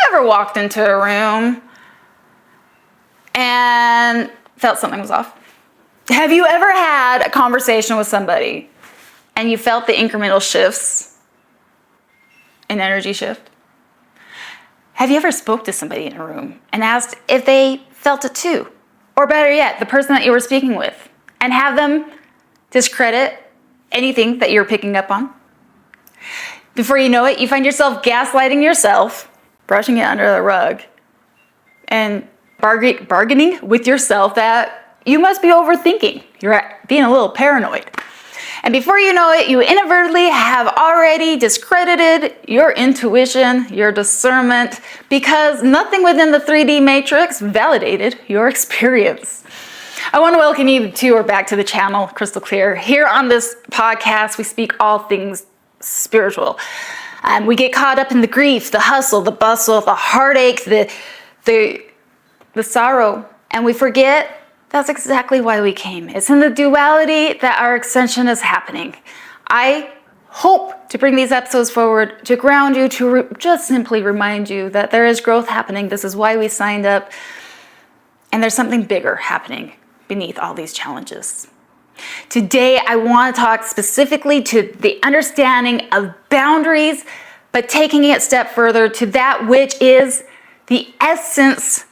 ever walked into a room and felt something was off? Have you ever had a conversation with somebody and you felt the incremental shifts, an energy shift? Have you ever spoke to somebody in a room and asked if they felt it too? Or better yet, the person that you were speaking with, and have them discredit anything that you're picking up on? Before you know it, you find yourself gaslighting yourself, brushing it under the rug, and bargaining with yourself that you must be overthinking. You're being a little paranoid. And before you know it, you inadvertently have already discredited your intuition, your discernment, because nothing within the 3D matrix validated your experience. I want to welcome you to or back to the channel, Crystal Clear. Here on this podcast, we speak all things spiritual. We get caught up in the grief, the hustle, the bustle, the heartache, the sorrow, and we forget that's exactly why we came. It's in the duality that our ascension is happening. I hope to bring these episodes forward to ground you, to just simply remind you that there is growth happening. This is why we signed up. And there's something bigger happening beneath all these challenges. Today, I want to talk specifically to the understanding of boundaries, but taking it a step further to that which is the essence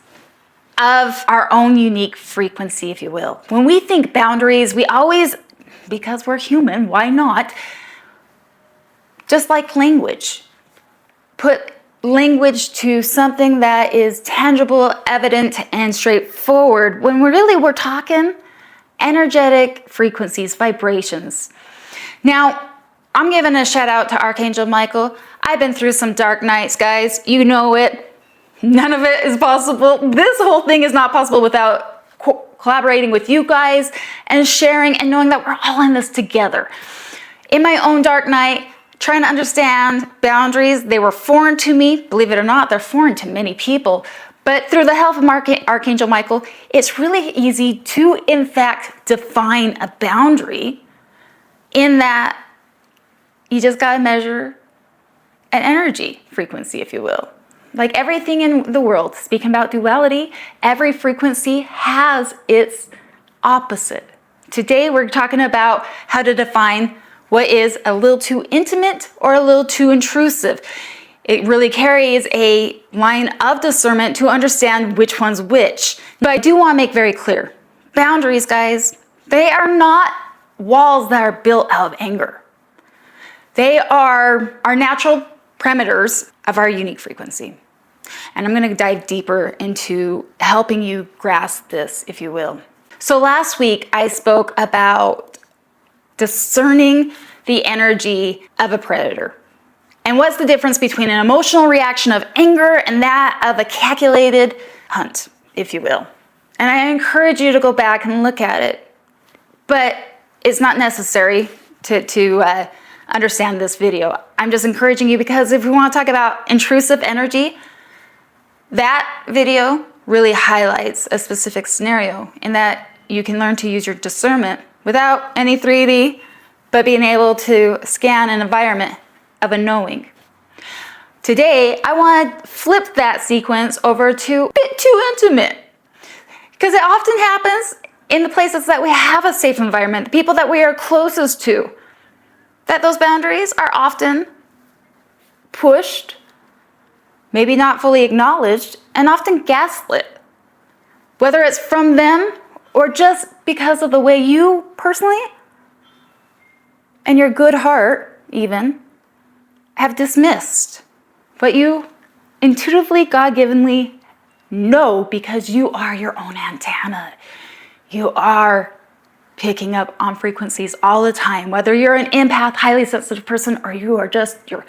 of our own unique frequency, if you will. When we think boundaries, we always, because we're human, why not? Just like language, put language to something that is tangible, evident, and straightforward, when we're talking energetic frequencies, vibrations. Now, I'm giving a shout out to Archangel Michael. I've been through some dark nights, guys. You know it. None of it is possible. This whole thing is not possible without collaborating with you guys and sharing and knowing that we're all in this together. In my own dark night, trying to understand boundaries, they were foreign to me. Believe it or not, they're foreign to many people. But through the help of Archangel Michael, it's really easy to, in fact, define a boundary in that you just got to measure an energy frequency, if you will. Like everything in the world, speaking about duality, every frequency has its opposite. Today, we're talking about how to define what is a little too intimate or a little too intrusive. It really carries a line of discernment to understand which one's which. But I do want to make very clear, boundaries, guys, they are not walls that are built out of anger. They are our natural parameters of our unique frequency. And I'm going to dive deeper into helping you grasp this, if you will. So last week, I spoke about discerning the energy of a predator. And what's the difference between an emotional reaction of anger and that of a calculated hunt, if you will. And I encourage you to go back and look at it. But it's not necessary to understand this video. I'm just encouraging you because if we want to talk about intrusive energy, that video really highlights a specific scenario in that you can learn to use your discernment without any 3D, but being able to scan an environment of a knowing. Today, I want to flip that sequence over to a bit too intimate, because it often happens in the places that we have a safe environment, the people that we are closest to, that those boundaries are often pushed, maybe not fully acknowledged, and often gaslit, whether it's from them or just because of the way you personally and your good heart even have dismissed what you intuitively, God-givenly know, because you are your own antenna. You are picking up on frequencies all the time, whether you're an empath, highly sensitive person, or you are just your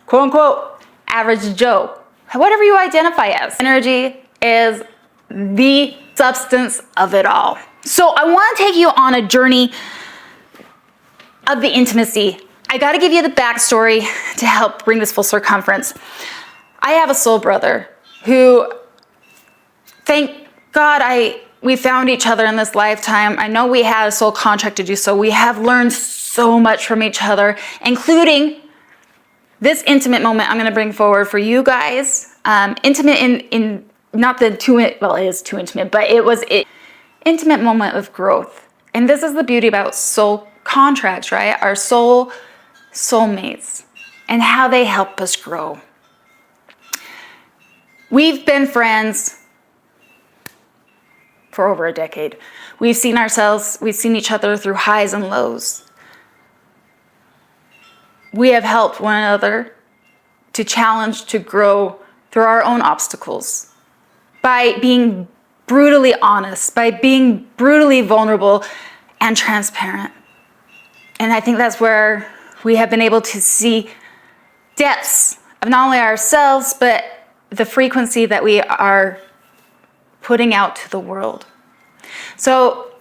quote-unquote average Joe. Whatever you identify as. Energy is the substance of it all. So I want to take you on a journey of the intimacy. I got to give you the backstory to help bring this full circumference. I have a soul brother who, thank God, we found each other in this lifetime. I know we had a soul contract to do so. We have learned so much from each other, including this intimate moment I'm going to bring forward for you guys intimate in not the too, well, it is too intimate, but it was an intimate moment of growth. And this is the beauty about soul contracts, right? Our soulmates, and how they help us grow. We've been friends for over a decade. We've seen each other through highs and lows. We have helped one another to challenge, to grow through our own obstacles by being brutally honest, by being brutally vulnerable and transparent. And I think that's where we have been able to see depths of not only ourselves, but the frequency that we are putting out to the world. So,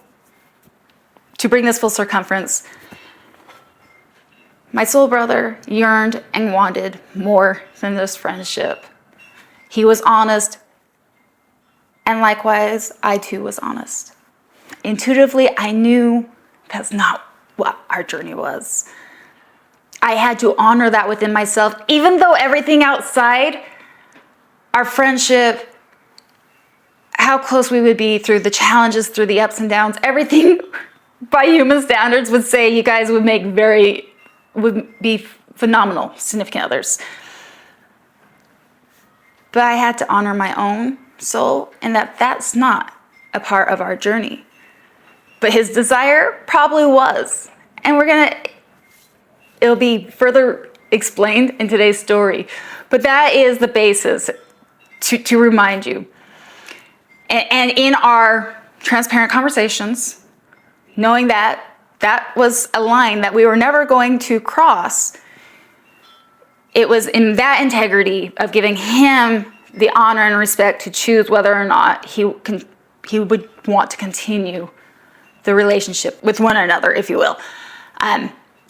to bring this full circumference, my soul brother yearned and wanted more than this friendship. He was honest, and likewise, I too was honest. Intuitively, I knew that's not what our journey was. I had to honor that within myself, even though everything outside our friendship, how close we would be through the challenges, through the ups and downs, everything by human standards would say you guys would be phenomenal significant others. But I had to honor my own soul, and that's not a part of our journey. But his desire probably was. And it'll be further explained in today's story. But that is the basis to remind you. And in our transparent conversations, knowing that was a line that we were never going to cross, it was in that integrity of giving him the honor and respect to choose whether or not he would want to continue the relationship with one another, if you will.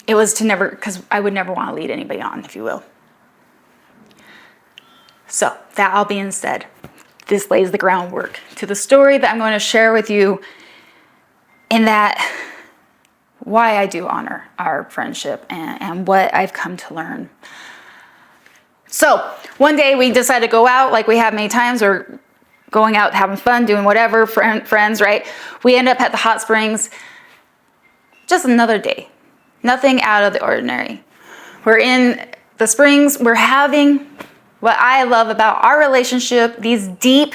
It was to never, because I would never want to lead anybody on, if you will. So that all being said, this lays the groundwork to the story that I'm going to share with you, in that why I do honor our friendship and what I've come to learn. So one day we decided to go out, like we have many times. We're going out, having fun, doing whatever, friends, right? We end up at the hot springs. Just another day. Nothing out of the ordinary. We're in the springs. We're having what I love about our relationship, these deep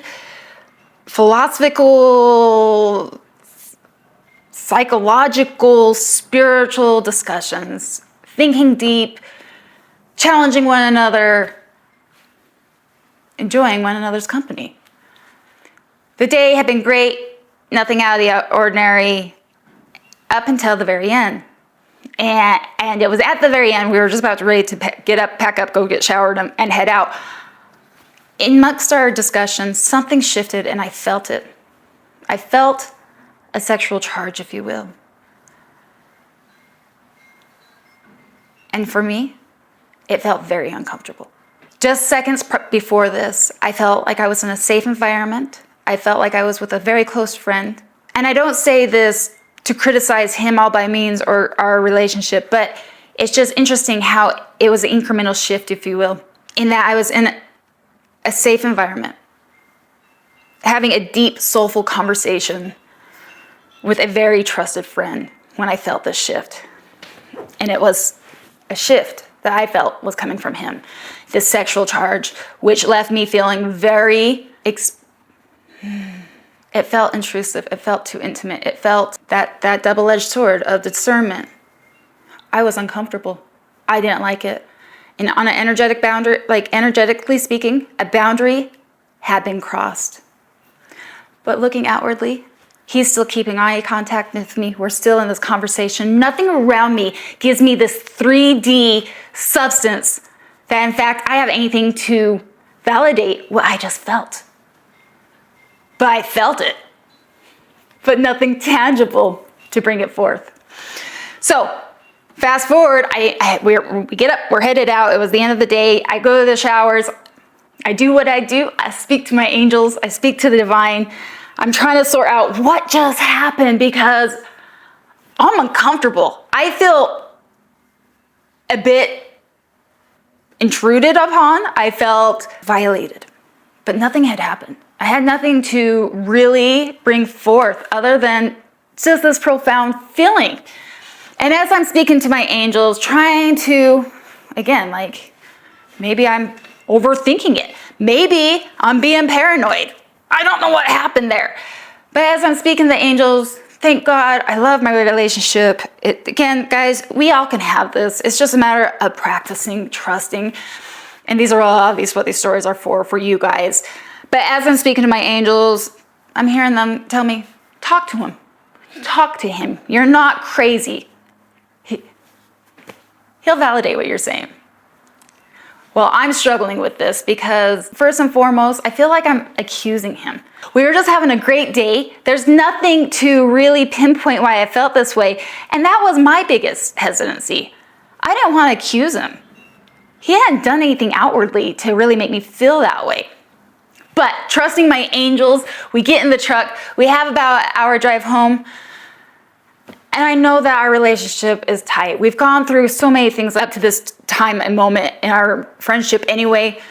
philosophical, psychological, spiritual discussions, thinking deep, challenging one another, enjoying one another's company. The day had been great, nothing out of the ordinary, up until the very end. And it was at the very end, we were just about ready to get up, pack up, go get showered, and head out. Amongst our discussion, something shifted, and I felt it. I felt a sexual charge, if you will. And for me, it felt very uncomfortable. Just seconds before this, I felt like I was in a safe environment. I felt like I was with a very close friend. And I don't say this to criticize him all by means or our relationship, but it's just interesting how it was an incremental shift, if you will, in that I was in a safe environment, having a deep, soulful conversation with a very trusted friend when I felt this shift. And it was a shift that I felt was coming from him, this sexual charge, which left me feeling very it felt intrusive. It felt too intimate. It felt that double-edged sword of discernment. I was uncomfortable. I didn't like it. And on an energetic boundary, like energetically speaking, a boundary had been crossed. But looking outwardly, he's still keeping eye contact with me. We're still in this conversation. Nothing around me gives me this 3D substance that, in fact, I have anything to validate what I just felt. But I felt it, but nothing tangible to bring it forth. So fast forward, we get up, we're headed out. It was the end of the day. I go to the showers. I do what I do. I speak to my angels. I speak to the divine. I'm trying to sort out what just happened because I'm uncomfortable. I feel a bit intruded upon. I felt violated. but nothing had happened. I had nothing to really bring forth other than just this profound feeling. And as I'm speaking to my angels, trying to, again, like, maybe I'm overthinking it. Maybe I'm being paranoid. I don't know what happened there. But as I'm speaking to the angels, thank God, I love my relationship. Again, guys, we all can have this. It's just a matter of practicing, trusting. And these are all obvious what these stories are for you guys. But as I'm speaking to my angels, I'm hearing them tell me, talk to him. Talk to him. You're not crazy. He'll validate what you're saying. Well, I'm struggling with this because first and foremost, I feel like I'm accusing him. We were just having a great day. There's nothing to really pinpoint why I felt this way. And that was my biggest hesitancy. I didn't want to accuse him. He hadn't done anything outwardly to really make me feel that way. But trusting my angels, we get in the truck. We have about an hour drive home. And I know that our relationship is tight. We've gone through so many things up to this time and moment in our friendship anyway.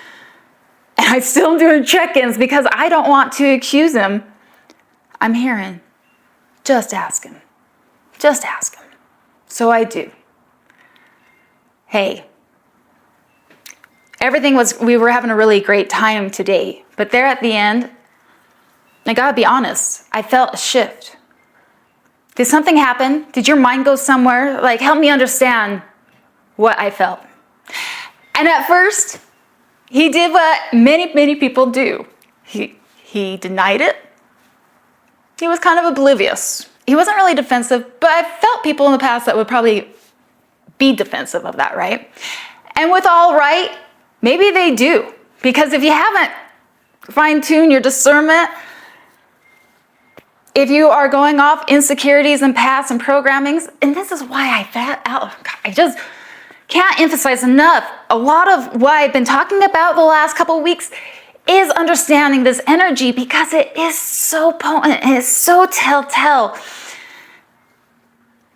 And I still am doing check-ins because I don't want to accuse him. I'm hearing, just ask him. Just ask him. So I do. Hey, we were having a really great time today. But there at the end, I gotta be honest, I felt a shift. Did something happen? Did your mind go somewhere? Like, help me understand what I felt. And at first, he did what many, many people do. He denied it. He was kind of oblivious. He wasn't really defensive, but I've felt people in the past that would probably be defensive of that, right? And with all right, maybe they do. Because if you haven't fine-tuned your discernment, if you are going off insecurities and past and programmings, and this is why I just can't emphasize enough. A lot of what I've been talking about the last couple of weeks is understanding this energy because it is so potent and it's so telltale.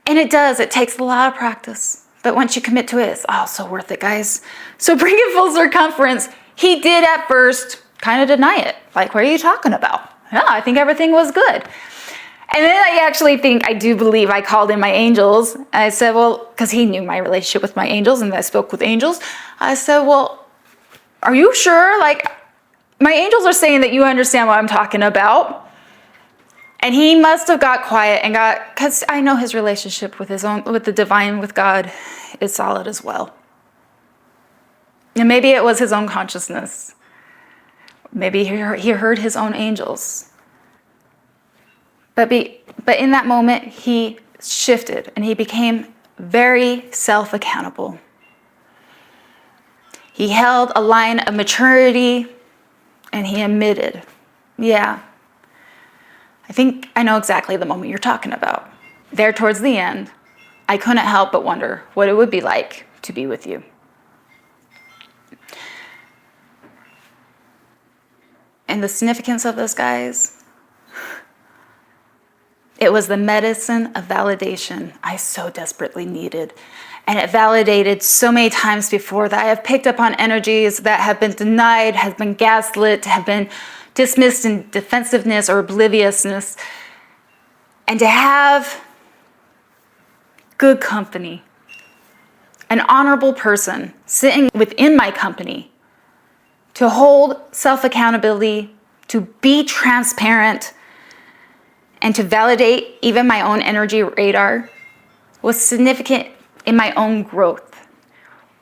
And it takes a lot of practice. But once you commit to it, it's so worth it, guys. So bring it full circumference. He did at first kind of deny it. Like, what are you talking about? Yeah, I think everything was good. And then I do believe I called in my angels. And I said, well, because he knew my relationship with my angels and I spoke with angels. I said, well, are you sure? Like, my angels are saying that you understand what I'm talking about. And he must have got quiet and because I know his relationship with the divine, with God, is solid as well. And maybe it was his own consciousness. Maybe he heard his own angels. But in that moment, he shifted and he became very self-accountable. He held a line of maturity and he admitted, yeah, I think I know exactly the moment you're talking about. There towards the end, I couldn't help but wonder what it would be like to be with you. And the significance of this, guys, it was the medicine of validation I so desperately needed. And it validated so many times before that I have picked up on energies that have been denied, have been gaslit, have been dismissed in defensiveness or obliviousness. And to have good company, an honorable person sitting within my company, to hold self-accountability, to be transparent, and to validate even my own energy radar was significant in my own growth.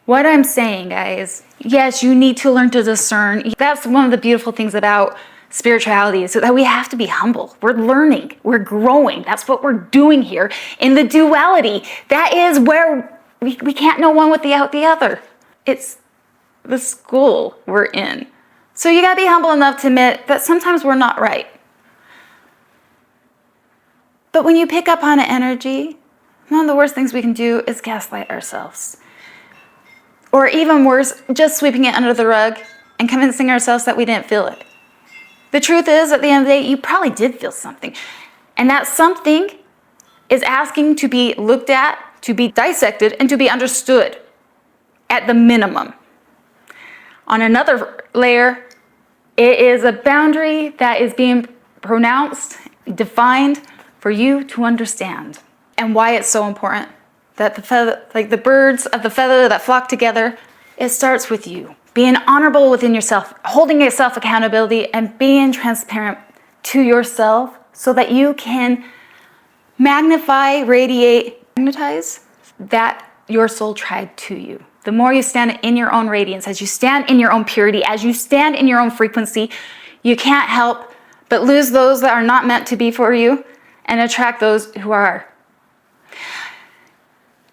What I'm saying, guys, yes, you need to learn to discern. That's one of the beautiful things about spirituality is that we have to be humble. We're learning, we're growing. That's what we're doing here in the duality. That is where we can't know one without the other. It's the school we're in. So you gotta be humble enough to admit that sometimes we're not right. But when you pick up on an energy, one of the worst things we can do is gaslight ourselves. Or even worse, just sweeping it under the rug and convincing ourselves that we didn't feel it. The truth is, at the end of the day, you probably did feel something. And that something is asking to be looked at, to be dissected, and to be understood at the minimum. On another layer, It is a boundary that is being pronounced, defined for you to understand. And why it's so important that the feather, like the birds of the feather that flock together, it starts with you. Being honorable within yourself, holding yourself accountability, and being transparent to yourself so that you can magnify, radiate, magnetize that your soul tribe to you. The more you stand in your own radiance, as you stand in your own purity, as you stand in your own frequency, you can't help but lose those that are not meant to be for you and attract those who are.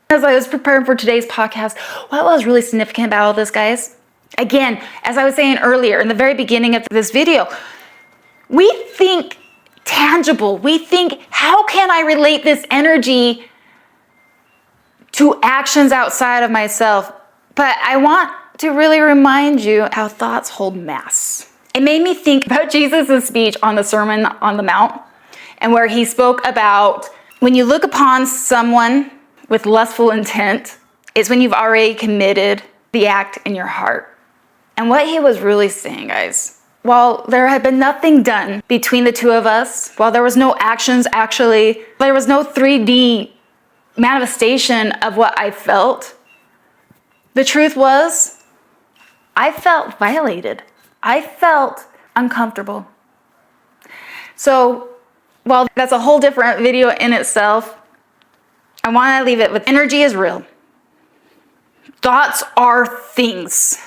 As I was preparing for today's podcast, what was really significant about all this, guys? Again, as I was saying earlier in the very beginning of this video, we think tangible. We think, how can I relate this energy to actions outside of myself? But I want to really remind you how thoughts hold mass. It made me think about Jesus' speech on the Sermon on the Mount, and where he spoke about when you look upon someone with lustful intent, is when you've already committed the act in your heart. And what he was really saying, guys, while there had been nothing done between the two of us, while there was no actions, actually, there was no 3D manifestation of what I felt, the truth was, I felt violated. I felt uncomfortable. So, while that's a whole different video in itself, I want to leave it with energy is real. Thoughts are things.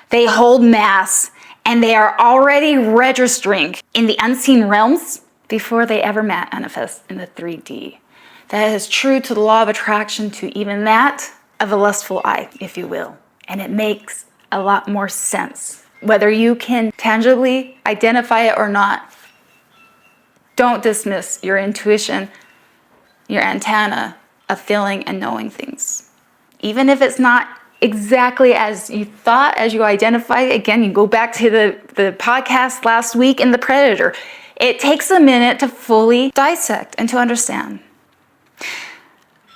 They hold mass, and they are already registering in the unseen realms before they ever manifest in the 3D. That is true to the law of attraction, to even that of a lustful eye, if you will. And it makes a lot more sense. Whether you can tangibly identify it or not, don't dismiss your intuition, your antenna of feeling and knowing things. Even if it's not exactly as you thought, as you identify, again, you go back to the podcast last week in The Predator. It takes a minute to fully dissect and to understand.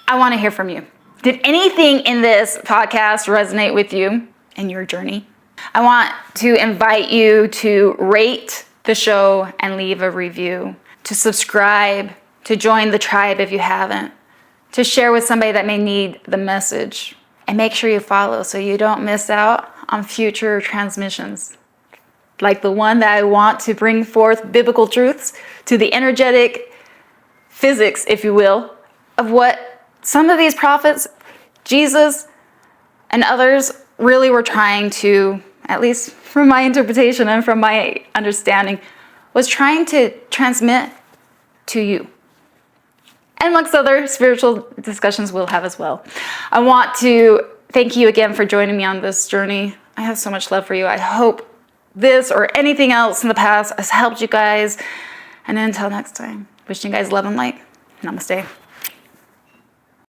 I want to hear from you. Did anything in this podcast resonate with you in your journey? I want to invite you to rate the show and leave a review, to subscribe, to join the tribe if you haven't, to share with somebody that may need the message, and make sure you follow so you don't miss out on future transmissions. Like the one that I want to bring forth biblical truths to the energetic physics, if you will, of what some of these prophets, Jesus and others, really were trying to, at least from my interpretation and from my understanding, was trying to transmit to you. And amongst other spiritual discussions we'll have as well. I want to thank you again for joining me on this journey. I have so much love for you. I hope this or anything else in the past has helped you guys. And until next time, wishing you guys love and light. Namaste.